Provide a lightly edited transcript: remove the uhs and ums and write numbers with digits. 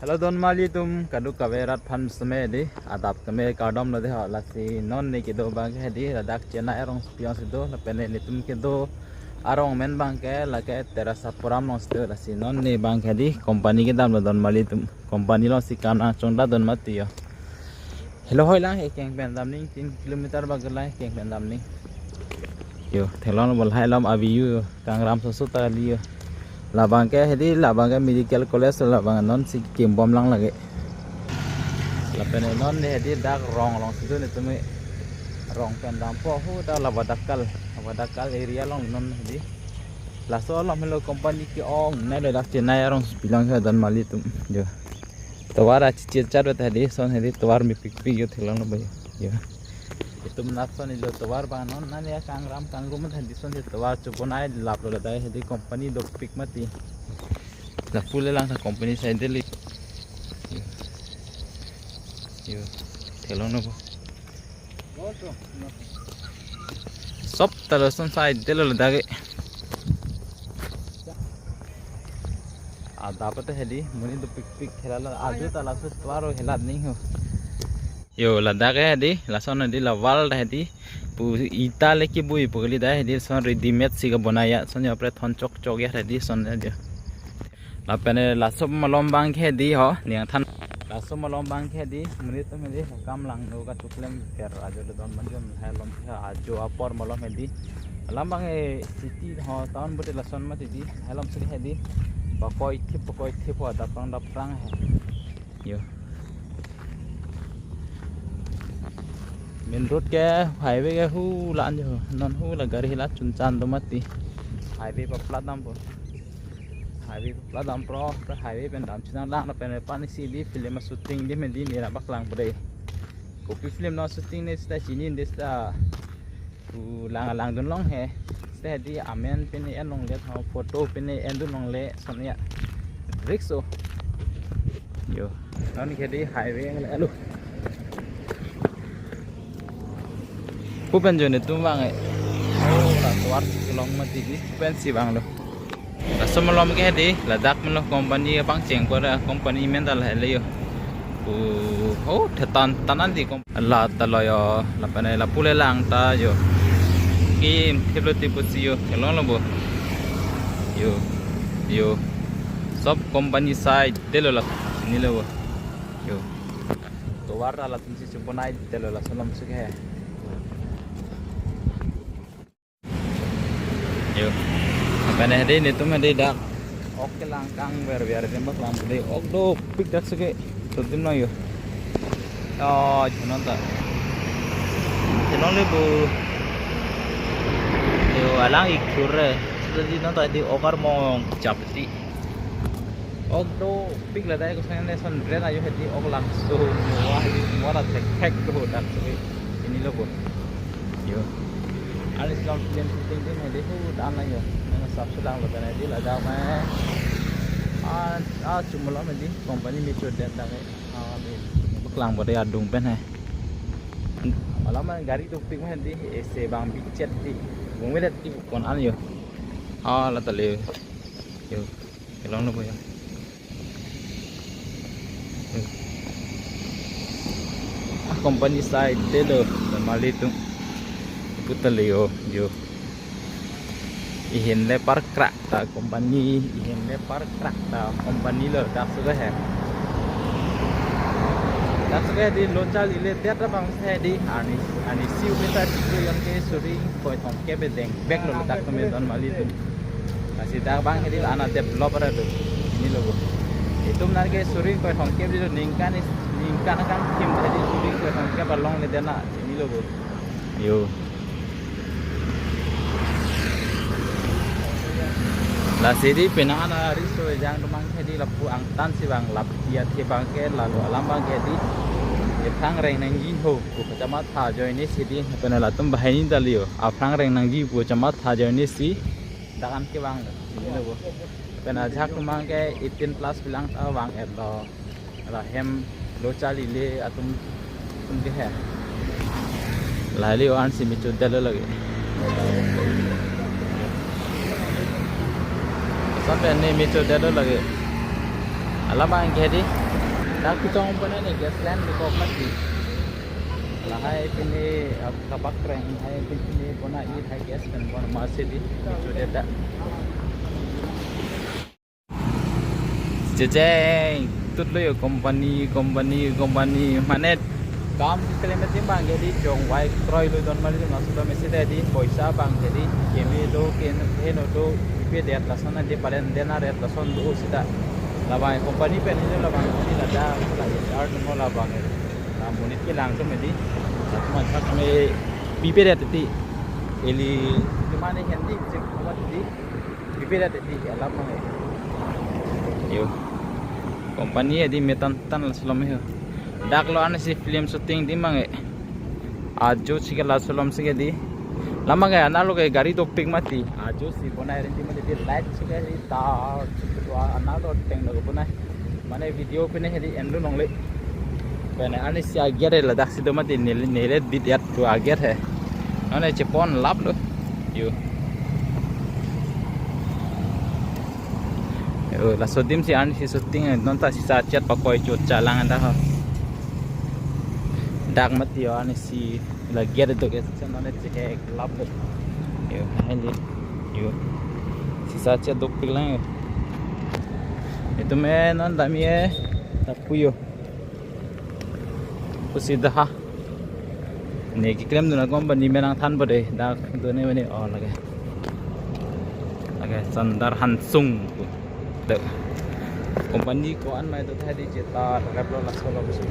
Hello Don Mali tum kaduk kaverat pan sme di adap kame kadom lo de lasi non ni kido bang ke di radak chena erong spion sido la pene ni tum kido arong men bang ke la ke terasa puram no sido lasi non ni bang ke di company ke dam lo Don Mali tum company lo si kana chongda don mati yo hello hoi lang keng pen dam ning 3 kilometer bagelai keng pen dam ning yo thelon bol hai lam abi yu kangram so ta li yo labang ke hedi labang ke medical college labang non si kim bom lang lagi lapene non ni hedi dak rong long situ ni tumi rong pen dampo hu da labadakal area long non hedi la so long melo company ki ong na dak chenai rong bilang ke Don Mali tum jo tawara chichi char hedi son hedi tawar mi pik yo thelang no bay yo itum nakson ilo tawar ba non na ya kangram kangrum hedi son tawar chuponai lap lo dai hedi company dok pik mati la pule lang sa company sa deli yo thelong no sop talo son sa delo lo dage dapat hedi muni do pik pik helala aju tala so twaro helat ning ho yo ladak hedi lason hedi lawal hedi pu ita leki bui pugli da hedi son ready made siga bonaya son apre thon chok chok ya hedi son hedi la pene la sob malom bang hedi ho niang than la sob malom bang hedi muni to hedi kam lang no ka tuklem ker ajo don manjom halom ajo apor malom hedi lambang e city ho town bote lason ma hedi halom se hedi pakoi thip ho da prang hai yo main road ke highway ke hu lan jo non hu la gari la chunchan do mati highway pa pladam pro highway pen dam china lang na pen pani si di film shooting di men di ni ra baklang bode copy film no shooting ne sta chini de sta tu lang don long he sta di amen pen en long le tho photo pen en du long le son ya rikso yo non ke di highway le lu pen jo ne tum bang e oh la twar long mati di pen si bang lo la somalom ke di ladak men lo company bang cheng por company men dal hele yo ho thetan tanan di la taloyo la pane la pule lang ta yo kim kilo tipu si yo kelong lo bo yo sob company side delo la ni lo yo to war la tum si chuponai delo la solam su ke yo apa nih ini tuh mah dak oke langkang biar tembak lampu deh ok do pik dak suke tuh no yo oh cuman tak cuman lebu yo alang ikur jadi nonton di okar mau capti ok do pik lah deh kusengan deh son brand ayo hedi ok langsung wah ini semua lah tek tuh dak suke ini lo bu yo alis long film shooting din hedi hu dan lah yo sab sulang lo bana di lada ma chumlo ma di company mi chod den da mi baklang bode adung pen hai alama gari tu pik ma di ese bang bi chet di bung me di kon an yo la tale yo kelong lo bo yo company side de lo mali tu putale yo ihin le par krak ta company ihin le par krak ta company lo dak suga hai di loncal ile teatra bang se di ani siu beta siu yang ke suri koi thong ke be deng back lo dak me Don Mali tu asi dak bang hedi ana developer tu ini lo itum nar ke suri koi thong ke di ningkan kan kim hedi suri koi thong ke balong le dena ini lo yo la sidi penana riso jang domang hedi lapu angtan si bang lap dia thi bang ke lalu alam bang ke di phang reng nang gi ho ku chamat tha jo ni sidi penala tum bahai ni dalio afrang reng nang gi ku chamat tha jo ni si dakan ke bang ni lo pena jak domang ke 18 plus bilang ta bang et lo la hem lo chali le atum tum ke hai la li wan si mi chu dalo lagi sampai ini micu dado lagi alam bang jadi dak pitong puna ni gasland di ko mati lahai pini kabak reng hai pini puna I hai gas kan puna masih di itu dia tak jejeng tut lo yo company mane काम के में दिन बांगे दी Jong Y क्रॉय लो दोन मारी जोंग सुदा में सीधे दी पैसा बांगे दी केमी दो के नो दो पे डेट लसन दे परेन देना रेट लसन दो सीधा लाबाई कंपनी पे नहीं लाबाई कंपनी लगा ला यार नो लाबांगे मुनित के लांग तो में दी मन सा में पीपे रेट दी एली माने हेंदी जे मत दी पीपे रेट दी अलाम में यो कंपनी है दी मेतन तन लसलम है dak lo ana si film shooting di mange ajo sike la solom sike di lama ga ana lo ga gari to pik mati ajo si bonai ren di mati di light sike di ta to ana lo teng lo bonai mane video pine hedi endu nongle pene ani si agere la dak si do mati nele bit yat to ager he ane chepon lap lo yo la sodim si ani si shooting non ta si sa chat pa koi chot chalang anda ha dak mati yo ani si lagi ada tu guys channel ni cek lap tu yo ini yo si saja dok pilang itu menon dami tak puyo pusi dah ni kirim tu nak company menang than pada dak tu ni mana oh lagi sandar Hansung tu company ko an mai tu tadi cetak kaplo las kalau besok